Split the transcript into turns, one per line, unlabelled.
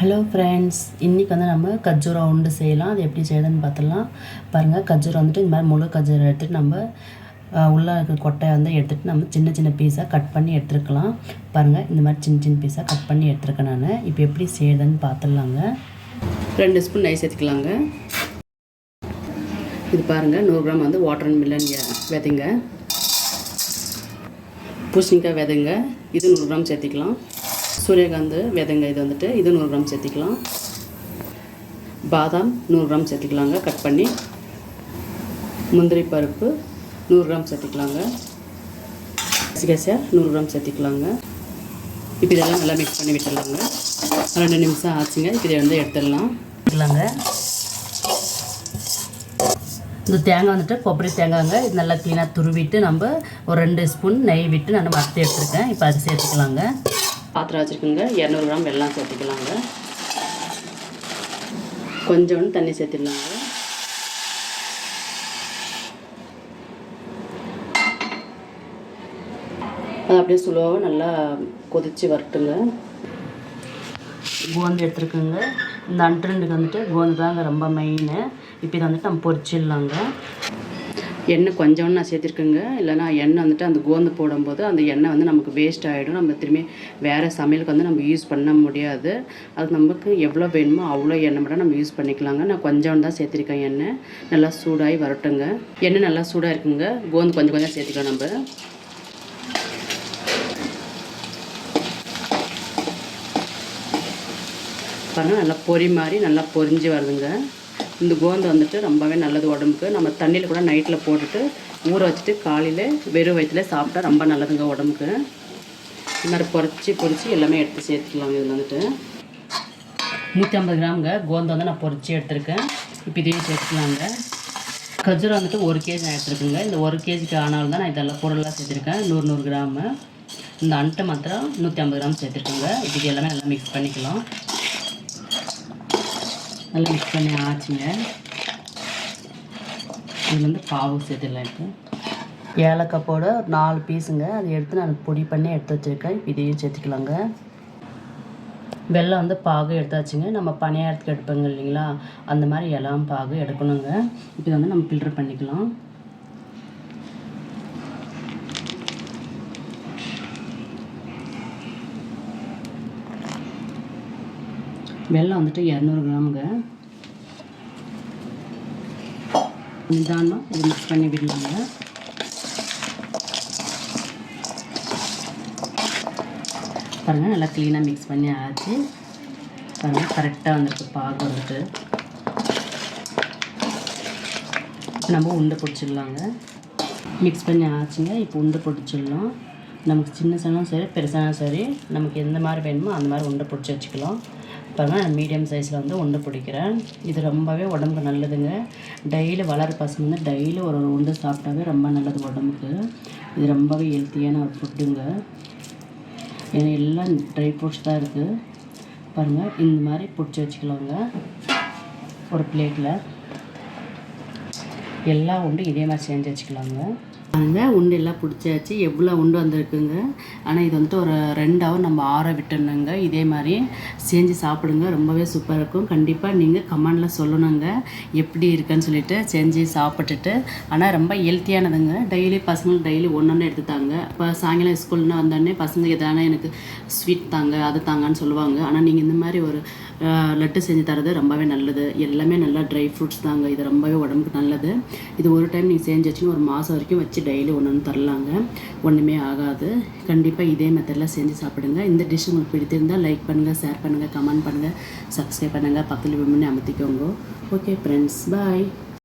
Hello friends, இன்றைக்கி வந்து நம்ம கஜ்ஜூரம் உண்டு செய்யலாம். அது எப்படி செய்யுதுன்னு பார்த்துடலாம். பாருங்கள், கஜ்ஜூரம் வந்துட்டு இந்த மாதிரி முழு கஜ்ஜூரம் எடுத்துகிட்டு நம்ம உள்ளே இருக்கிற கொட்டையை வந்து எடுத்துகிட்டு நம்ம சின்ன சின்ன பீஸாக கட் பண்ணி எடுத்துருக்கலாம். பாருங்கள், இந்த மாதிரி சின்ன சின்ன பீஸாக கட் பண்ணி எடுத்துருக்கேன் நான். இப்போ எப்படி செய்யுதுன்னு பார்த்துடலாங்க. 2 ஸ்பூன் நெய் சேர்த்துக்கலாங்க. இது பாருங்கள், 100 கிராம் வந்து வாட்டர் மில்லன் விதைங்க, பூசணிக்காய் விதைங்க, இது 100 கிராம் சேர்த்திக்கலாம். சூரியகாந்த் விதைங்க, இது வந்துட்டு இது 100 கிராம் சேர்த்திக்கலாம். பாதாம் 100 கிராம் சேர்த்திக்கலாங்க கட் பண்ணி. முந்திரி பருப்பு 100 கிராம் சேர்த்திக்கலாங்க. கசகசா 100 கிராம் சேர்த்திக்கலாங்க. இப்போ இதெல்லாம் நல்லா மிக்ஸ் பண்ணி விட்டுடலாங்க. 2 நிமிஷம் ஆச்சுங்க. இப்போ இதை வந்து எடுத்துடலாம். இந்த தேங்காய் வந்துட்டு கொப்பரை தேங்காய்ங்க. இது நல்லா க்ளீனாக துருவிட்டு நம்ம ஒரு 2 ஸ்பூன் நெய் விட்டு நான் வறுத்து எடுத்துருக்கேன். இப்போ அது சேர்த்துக்கலாங்க. பாத்திரம் வச்சுருக்குங்க. 200 கிராம் வெல்லம் சேர்த்துக்கலாங்க. கொஞ்சோண்டு தண்ணி சேர்த்துடலாங்க. அது அப்படியே சுலோவாக நல்லா கொதித்து வரட்டுங்க. கோந்து எடுத்துருக்குங்க. இந்த அண்டருக்கு வந்துட்டு கோந்து தாங்க ரொம்ப மெயின். இப்போ இதை வந்துட்டு நம்ம பொரிச்சிடலாங்க. எண்ணெய் கொஞ்சோன்னு நான் சேர்த்துருக்குங்க. இல்லைனா எண்ணெய் வந்துட்டு அந்த கோந்து போடும்போது அந்த எண்ணெய் வந்து நமக்கு வேஸ்ட் ஆகிடும். நம்ம திரும்பி வேறு சமையலுக்கு வந்து நம்ம யூஸ் பண்ண முடியாது. அது நமக்கு எவ்வளோ வேணுமோ அவ்வளோ எண்ணெய் மட்டும் நம்ம யூஸ் பண்ணிக்கலாங்க. நான் கொஞ்சோண்டு தான் சேர்த்துருக்கேன். எண்ணெய் நல்லா சூடாகி வரட்டுங்க. எண்ணெய் நல்லா சூடாக இருக்குங்க. கோந்து கொஞ்சம் கொஞ்சம் சேர்த்துக்கலாம் நம்ம. பாருங்கள், நல்லா பொரி மாதிரி நல்லா பொரிஞ்சு வருதுங்க. இந்த கோந்து வந்துட்டு ரொம்பவே நல்லது உடம்புக்கு. நம்ம தண்ணியில் கூட நைட்டில் போட்டுட்டு ஊற வச்சுட்டு காலையில் வெறும் வயிற்றுல சாப்பிட்டா ரொம்ப நல்லதுங்க உடம்புக்கு. இந்த மாதிரி பொரிச்சு எல்லாமே எடுத்து சேர்த்துக்கலாங்க. இதில் வந்துட்டு 150 கிராமுங்க கோந்து வந்து நான் பொரிச்சு எடுத்துருக்கேன். இப்போ இதையும் சேர்த்துக்கலாங்க. கஜ்ஜூரம் வந்துட்டு 1 கேஜி நான் எடுத்துருக்குங்க. இந்த 1 கேஜிக்கு ஆனாலும் தான் நான் இதெல்லாம் பொருளெலாம் சேர்த்துருக்கேன். 100 கிராமு. இந்த அண்டை மாத்திரம் 150 கிராம் சேர்த்துருக்குங்க. இப்போ இது எல்லாமே நல்லா மிக்ஸ் பண்ணிக்கலாம். நல்லா மிக்ஸ் பண்ணி ஆச்சுங்க. இது வந்து பாவு சேர்த்துடலாம். இப்போ ஏலக்காய் போட 4 பீஸுங்க. அதை எடுத்து நான் பொடி பண்ணி எடுத்து வச்சுருக்கேன். இப்போ இதையும் சேர்த்துக்கலாங்க. வெல்லம் வந்து பாகு எடுத்தாச்சுங்க. நம்ம பணியாரத்துக்கு எடுப்போங்க இல்லைங்களா, அந்த மாதிரி எல்லாம் பாகு எடுக்கணுங்க. இப்போ வந்து நம்ம ஃபில்டர் பண்ணிக்கலாம். வெல்லம் வந்துட்டு 200 கிராமுங்க. நிதானமாக இது மிக்ஸ் பண்ணி விடலாங்க. பாருங்கள், நல்லா க்ளீனாக மிக்ஸ் பண்ணி ஆச்சு. பாருங்கள், கரெக்டாக வந்துருக்கு பாகு வந்துட்டு. நம்ம உண்டை பிடிச்சிடலாங்க. மிக்ஸ் பண்ணி ஆச்சுங்க. இப்போ உண்டை பிடிச்சிடலாம். நமக்கு சின்ன சாலும் சரி பெருசாலும் சரி நமக்கு எந்த மாதிரி வேணுமோ அந்த மாதிரி உண்டை பிடிச்சி வச்சுக்கலாம். பாருங்கள், நான் மீடியம் சைஸில் வந்து உண்டை பிடிக்கிறேன். இது ரொம்பவே உடம்புக்கு நல்லதுங்க. டெய்லி வளர பசங்க வந்து டெய்லி ஒரு உண்டை சாப்பிட்டாவே ரொம்ப நல்லது உடம்புக்கு. இது ரொம்பவே ஹெல்த்தியான ஒரு ஃபுட்டுங்க. ஏன்னா எல்லாம் ட்ரை ஃப்ரூட்ஸ் தான் இருக்குது. பாருங்கள், இந்த மாதிரி பிடிச்சி வச்சுக்கலாங்க. ஒரு பிளேட்டில் எல்லா உண்டும் இதே மாதிரி செஞ்சு வச்சுக்கலாங்க. பாருங்கள், உண்டு எல்லாம் பிடிச்சாச்சு. எவ்வளோ உண்டு வந்திருக்குங்க. ஆனால் இது வந்துட்டு ஒரு 2 ஹவர் நம்ம ஆற விட்டுணுங்க. இதே மாதிரி செஞ்சு சாப்பிடுங்க. ரொம்பவே சூப்பராக இருக்கும். கண்டிப்பாக நீங்கள் கமெண்டில் சொல்லணுங்க எப்படி இருக்குன்னு சொல்லிட்டு செஞ்சு சாப்பிட்டுட்டு. ஆனால் ரொம்ப ஹெல்த்தியானதுங்க. டெய்லி பசங்களுக்கு டெய்லி ஒன்று எடுத்துத்தாங்க. இப்போ சாயங்காலம் ஸ்கூல்னா வந்தோடனே பசங்க எதானே எனக்கு ஸ்வீட் தாங்க அது தாங்கன்னு சொல்லுவாங்க. ஆனால் நீங்கள் இந்த மாதிரி ஒரு லட்டு செஞ்சு தரது ரொம்பவே நல்லது. எல்லாமே நல்லா ட்ரை ஃப்ரூட்ஸ் தாங்க. இது ரொம்பவே உடம்புக்கு நல்லது. இது ஒரு டைம் நீங்கள் செஞ்சு வச்சுன்னு ஒரு மாதம் வரைக்கும் வச்சு டெய்லி ஒன்று தரலாங்க. ஒன்றுமே ஆகாது. கண்டிப்பாக இதே மெத்தடில் செஞ்சு சாப்பிடுங்க. இந்த டிஷ் உங்களுக்கு பிடித்திருந்தால் லைக் பண்ணுங்கள், ஷேர் பண்ணுங்கள், கமெண்ட் பண்ணுங்கள், சப்ஸ்கிரைப் பண்ணுங்கள், பக்கத்தில் விமனே அமர்த்திக்கோங்க. ஓகே ஃப்ரெண்ட்ஸ், பாய்.